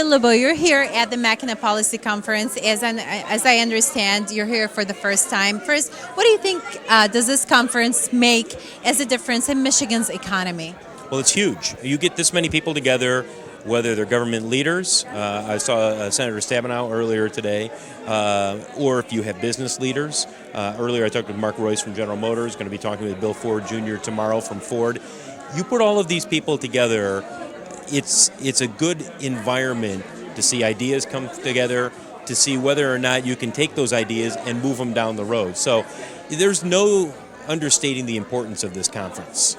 Phil LeBeau, you're here at the Mackinac Policy Conference. As I understand, you're here for the first time. First, what do you think does this conference make as a difference in Michigan's economy? Well, it's huge. You get this many people together, whether they're government leaders. I saw Senator Stabenow earlier today, or if you have business leaders. Earlier I talked with Mark Royce from General Motors, going to be talking with Bill Ford Jr. tomorrow from Ford. You put all of these people together, it's a good environment to see ideas come together, to see whether or not you can take those ideas and move them down the road. So there's no understating the importance of this conference.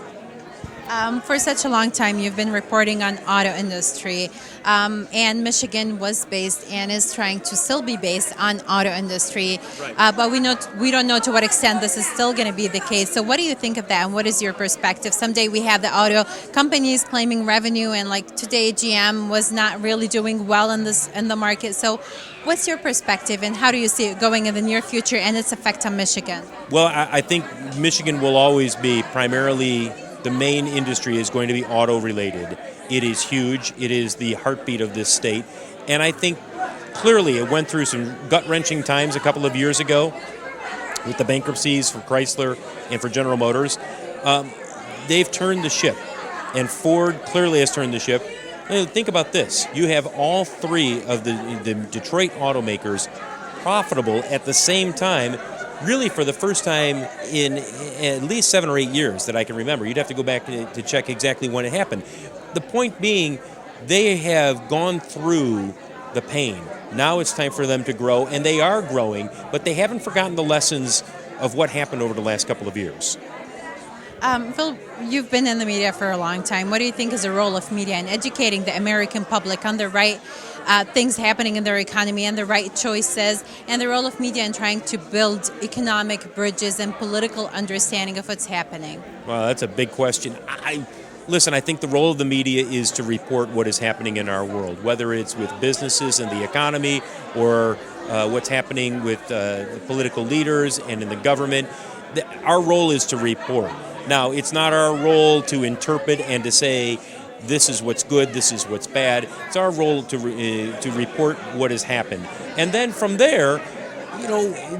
For such a long time, you've been reporting on auto industry, and Michigan was based and is trying to still be based on auto industry. Right. But we don't know to what extent this is still going to be the case. So, what do you think of that, and what is your perspective? Someday we have the auto companies claiming revenue, and like today, GM was not really doing well in the market. So, what's your perspective, and how do you see it going in the near future and its effect on Michigan? Well, I think Michigan will always be primarily. The main industry is going to be auto-related. It is huge. It is the heartbeat of this state. And I think clearly it went through some gut-wrenching times a couple of years ago with the bankruptcies for Chrysler and for General Motors. They've turned the ship, and Ford clearly has turned the ship. Think about this. You have all three of the Detroit automakers profitable at the same time, really for the first time in at least 7 or 8 years that I can remember. You'd have to go back to check exactly when it happened. The point being, they have gone through the pain. Now it's time for them to grow, and they are growing, but they haven't forgotten the lessons of what happened over the last couple of years. Phil, you've been in the media for a long time. What do you think is the role of media in educating the American public on the right things happening in their economy and the right choices, and the role of media in trying to build economic bridges and political understanding of what's happening? Well, that's a big question. Listen, I think the role of the media is to report what is happening in our world, whether it's with businesses and the economy or what's happening with political leaders and in the government. Our role is to report. Now, it's not our role to interpret and to say, this is what's good, this is what's bad. It's our role to report what has happened. And then from there,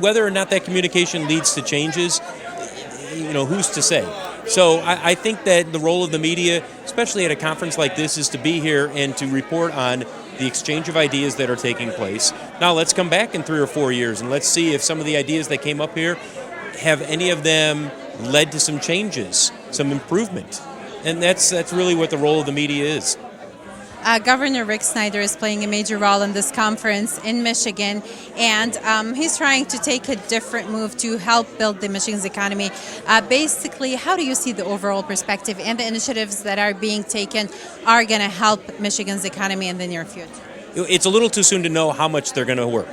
whether or not that communication leads to changes, who's to say? So I think that the role of the media, especially at a conference like this, is to be here and to report on the exchange of ideas that are taking place. Now, let's come back in 3 or 4 years and let's see if some of the ideas that came up here, have any of them led to some changes, some improvement. And that's really what the role of the media is. Governor Rick Snyder is playing a major role in this conference in Michigan, and he's trying to take a different move to help build the Michigan's economy. Basically, how do you see the overall perspective and the initiatives that are being taken are going to help Michigan's economy in the near future? It's a little too soon to know how much they're going to work.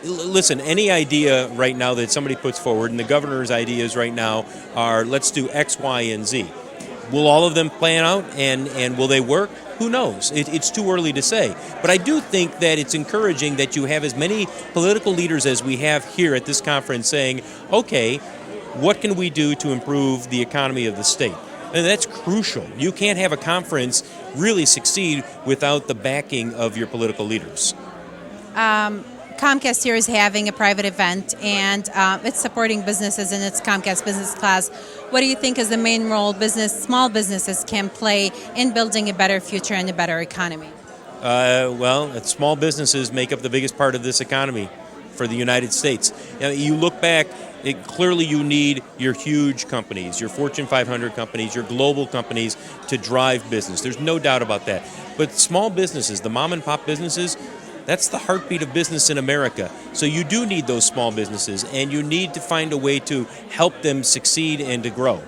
Listen, any idea right now that somebody puts forward, and the governor's ideas right now are, let's do X, Y, and Z. Will all of them plan out, and will they work? Who knows? It's too early to say. But I do think that it's encouraging that you have as many political leaders as we have here at this conference saying, okay, what can we do to improve the economy of the state? And that's crucial. You can't have a conference really succeed without the backing of your political leaders. Comcast here is having a private event, and it's supporting businesses in its Comcast Business Class. What do you think is the main role small businesses can play in building a better future and a better economy? Small businesses make up the biggest part of this economy for the United States. You look back, clearly you need your huge companies, your Fortune 500 companies, your global companies to drive business. There's no doubt about that. But small businesses, the mom and pop businesses, that's the heartbeat of business in America. So you do need those small businesses, and you need to find a way to help them succeed and to grow.